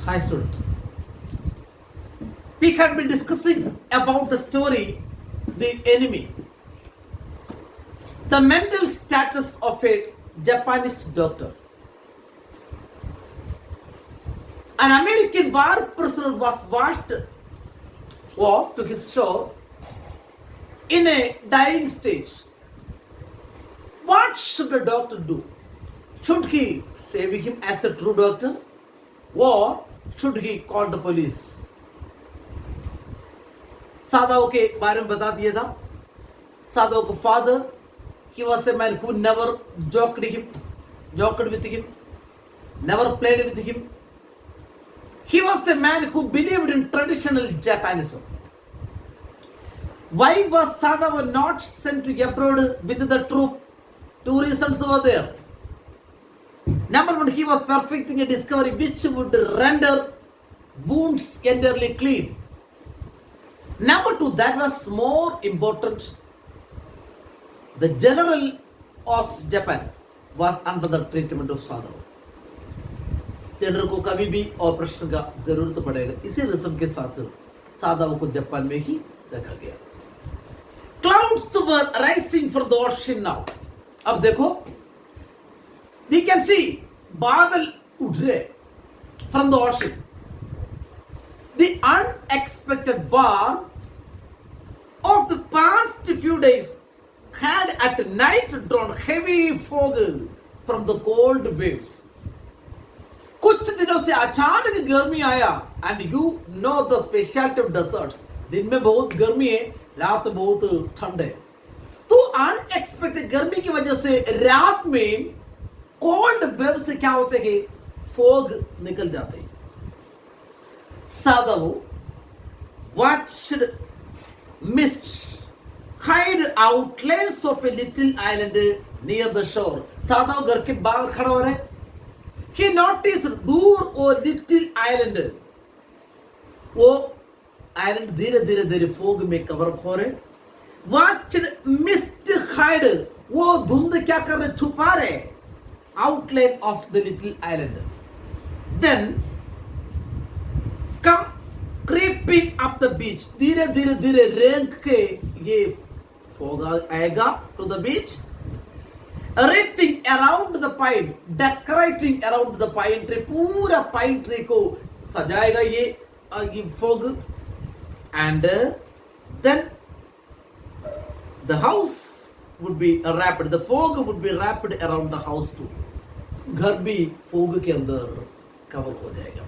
Hi students. We had been discussing about the story The Enemy, the mental status of a Japanese doctor. An American war prisoner was washed off to his shore in a dying stage. What should a doctor do? Should he save him as a true doctor? Or should he call the police? Sadao के बारे में बता दिया था. Sadao का father, he was a man who never joked with him, never played with him. He was a man who believed in traditional Japanism. Why was Sadao not sent to abroad with the troop? Two reasons were there. Number one, he was perfecting a discovery which would render wounds entirely clean. Number two, that was more important. The general of Japan was under the treatment of Sadao. General को कभी भी operation का जरूरत पड़ेगा, इसी reason के साथ सादाओ को जापान में ही रखा गया. Clouds were rising from the ocean now. अब देखो, we can see बादल उठ रहे from the ocean. The unexpected war of the past few days had at night drawn heavy fog from the cold waves. कुछ दिनों से अचानक गर्मी आया, and you know the specialty of deserts. दिन में बहुत गर्मी है, रात में बहुत ठंड है. तो अनएक्सपेक्टेड गर्मी की वजह से रात में कोल्ड वेव से क्या होते हैं, फॉग निकल जाते हैं. Sadao watched mist hide outlines of a little island near the shore. Sadao घर के बाहर खड़ा हो रहा है. He noticed दूर वो little island, वो island धीरे धीरे धीरे fog में cover up हो रहे. Watched mist hide, वो धुंध क्या कर रहे, छुपा रहे outline of the little island. Then come creeping up the beach. धीरे धीरे धीरे रेंग के ये fog आएगा to the beach. Everything around the pine, decorating around the pine tree, पूरा pine tree को सजाएगा ये fog. And then the house would be wrapped, the fog would be wrapped around the house too. घर भी fog के अंदर cover हो जाएगा.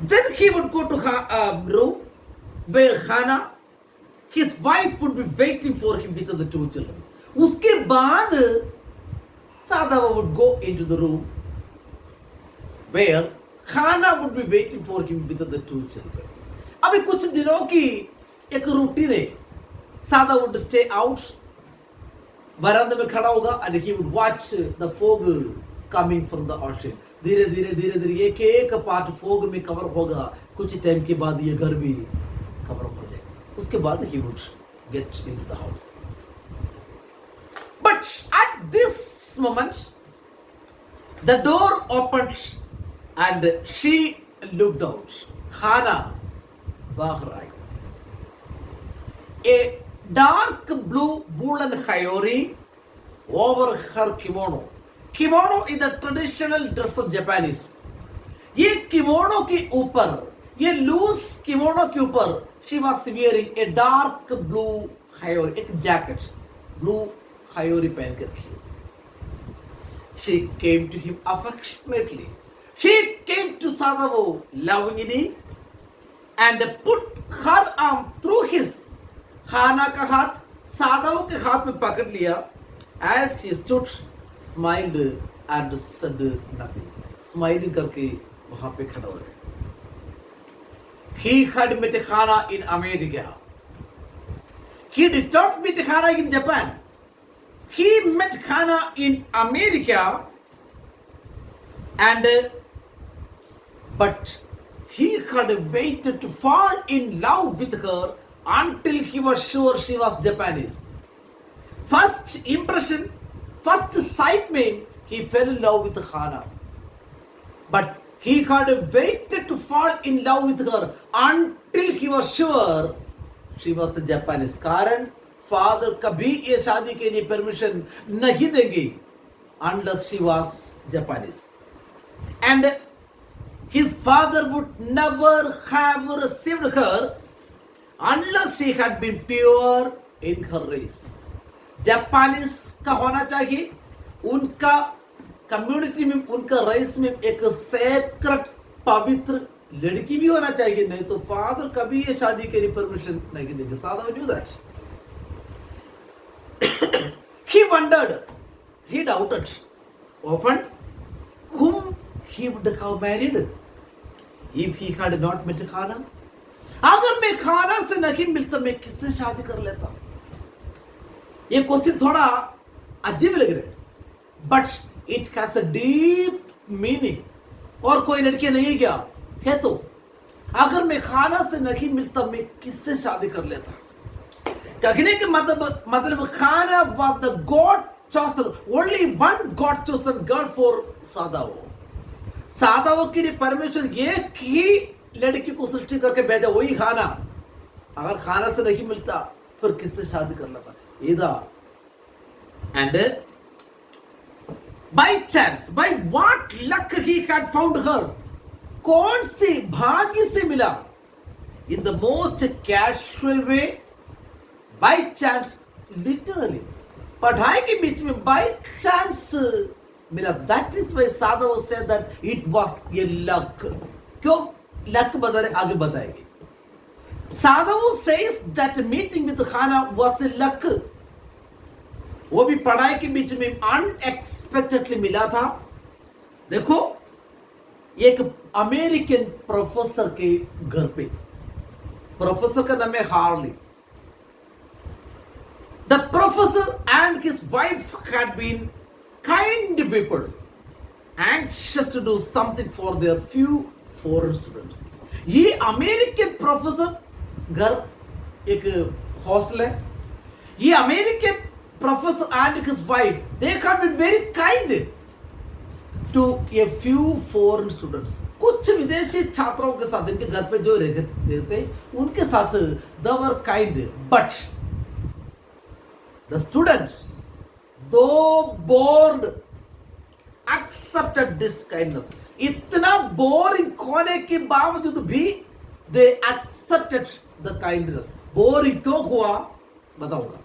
Then he would go to a room where Hana, his wife, would be waiting for him with the two children. उसके बाद Sadao would go into the room where Hana would be waiting for him with the two children. अभी कुछ दिनों की एक routine है. Sadao would stay out, बरामदे में खड़ा होगा, and he would watch the fog coming from the ocean. धीरे धीरे धीरे धीरे एक एक पार्ट fog में कवर होगा. कुछ टाइम के बाद ये घर भी कवर हो जाएगा. उसके बाद he would get into the house. But at this moment, the door opened and she looked out. Hana बाहर आई. A dark blue woolen hayori over her kimono. Kimono is the traditional dress of Japanese. ये kimono के ऊपर, ये loose kimono के ऊपर, she was wearing a dark blue hayori, एक jacket, blue hayori पहन के रखी. She came to him affectionately. She came to Sadao lovingly and put her arm through his. Hana का हाथ Sadao के हाथ में पकड़ लिया. As he stood, smiled and said nothing. Smiling करके वहाँ पे खड़ा हो रहे. He had met Hana in America. He did not meet Hana in Japan. He met Hana in America, and but he had waited to fall in love with her until he was sure she was Japanese. First impression, first sight में he fell in love with Hana. But he had waited to fall in love with her until he was sure she was a Japanese. कारण father कभी ये शादी के लिए permission नहीं देंगे unless she was Japanese. And his father would never have received her unless she had been pure in her race. Japanese का होना चाहिए, उनका कम्युनिटी में, उनका रेस में एक सेक्रेट पवित्र लड़की भी होना चाहिए, नहीं तो फादर कभी ये शादी के लिए परमिशन नहीं देंगे. सादा knew that. He wondered, he doubted often whom he would have married if he had not met खाना. अगर मैं खाना से नहीं मिलता मैं किससे शादी कर लेता. ये क्वेश्चन थोड़ा अजीब लग रहा है, but it has a deep meaning. और कोई लड़की नहीं क्या है तो अगर मैं खाना से नहीं मिलता मैं किससे शादी कर लेता. कहने के मतलब खाना was the God chosen, only one God chosen girl for सादाओ. सादाओ के लिए परमेश्वर एक ही लड़की को सृष्टि करके भेजा, वही खाना. अगर खाना से नहीं मिलता फिर किससे शादी कर लेता. इधर and by chance, by what luck he had found her. कौन सी भाग्य से मिला. in the most casual way, by chance, literally. पढ़ाई के बीच में by chance मिला. that is why Sadhu said that it was a luck. क्यों luck बता रहे, आगे बताएंगे. Sadhu says that meeting with Khana was a luck. वो भी पढ़ाई के बीच में अनएक्सपेक्टेडली मिला था. देखो एक अमेरिकन प्रोफेसर के घर पे, प्रोफेसर का नाम है Harley. The professor and his wife had been kind people anxious to do something for their few foreign students. ये अमेरिकन प्रोफेसर घर एक हॉस्टल है. ये American Professor and his wife, they had been very kind to a few foreign students. कुछ विदेशी छात्रों के साथ, इनके घर पे जो रहते उनके साथ they were kind, but the students, though bored, accepted this kindness. इतना boring होने के बावजूद भी they accepted the kindness. Boring क्यों हुआ बताऊंगा.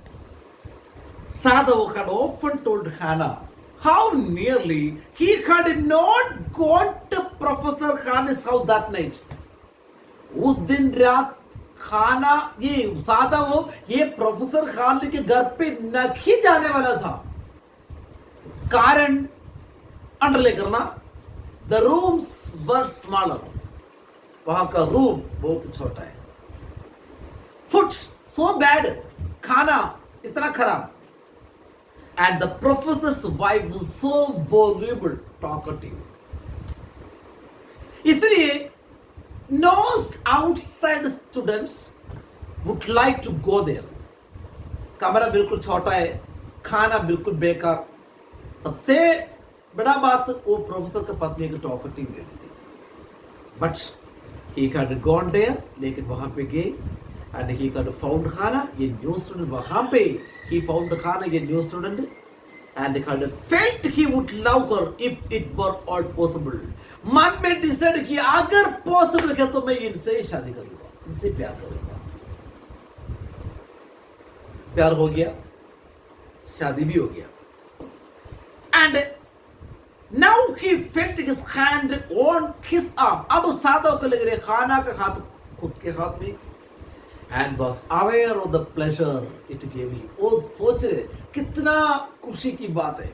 Sadhu had often told Hannah how nearly he had not gone to Professor Khan's house that night. उस दिन रात खाना ये सादावो ये प्रोफेसर खान के घर पे नहीं जाने वाला था. कारण अंडरले करना, the rooms were smaller. वहां का रूम बहुत छोटा है. Food so bad, खाना इतना खराब. And the professor's wife was so voluble, talkative. इसलिए no outside students would like to go there. कमरा बिल्कुल छोटा है, खाना बिल्कुल बेकार. सबसे बड़ा बात वो प्रोफेसर की पत्नी की टॉकटिव लेती थी. But he had gone there, लेकिन वहां पे गए. And he had found Khana, a new student. वहाँ पे he found Khana, a new student, and he had felt he would love her if it were all possible. मन में decide किया अगर पॉसिबल है तो मैं इनसे शादी करूंगा, इनसे प्यार करूंगा. प्यार हो गया, शादी भी हो गया. And now he felt his hand on his arm. अब सादा को लग रहा है खाना का हाथ खुद के हाथ में. And was aware of the pleasure it gave him. वो सोच रहे कितना खुशी की बात है.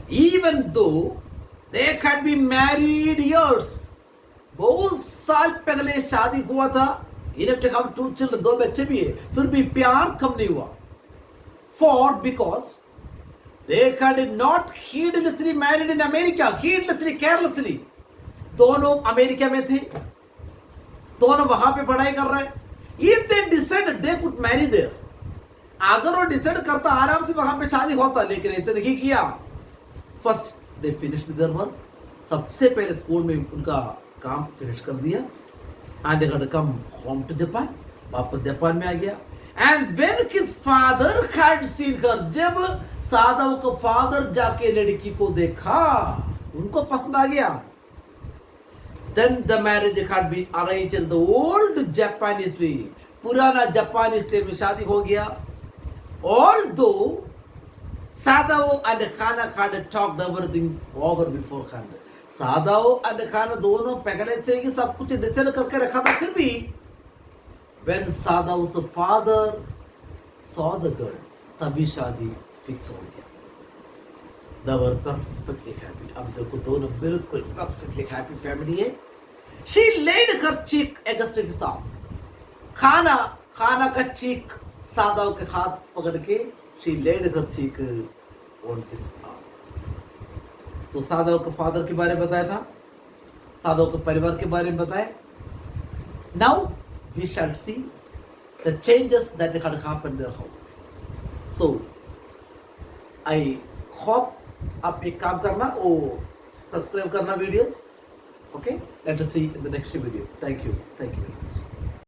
Even though they had been married years, बहुत साल पहले शादी हुआ था. Enough to have 2 children, 2 बच्चे भी है, फिर भी प्यार कम नहीं हुआ. For because they had not heedlessly married in America, heedlessly, carelessly. दोनों अमेरिका में थे, दोनों वहां पे पढ़ाई कर रहे हैं. If they decided they could marry there, अगर वो डिसाइड करता आराम से वहां पे शादी होता, लेकिन ऐसे नहीं किया. First they finished their work, सबसे पहले स्कूल में उनका काम फिनिश कर दिया and they had come home to Japan, वापस जापान में आ गया। And when his father had seen her, जब साधव का फादर जाके लड़की को देखा, उनको पसंद आ गया। Then the marriage had been arranged in the old Japanese way, पुराना जापानी स्टाइल में शादी हो गया। Although Sadao and Hana had talked everything over beforehand, Sadao and Hana दोनों पहले से ही सब कुछ डिसाइड करके रखा था। फिर भी when साधव's father saw the girl, तभी शादी फिक्स हो गया। They were perfectly happy। अब देखो दोनों बिल्कुल perfectly happy फैमिली है। She laid her cheek against his arm, खाना का चीक साधव के हाथ पकड़ के she laid her cheek on his arm। तो साधव के फादर के बारे में बताया था, साधव के परिवार के बारे में बताया। Now we shall see the changes that had happened in their house। So I hope आप एक काम करना, वो सब्सक्राइब करना videos. Okay, let us see in the next video. Thank you very much.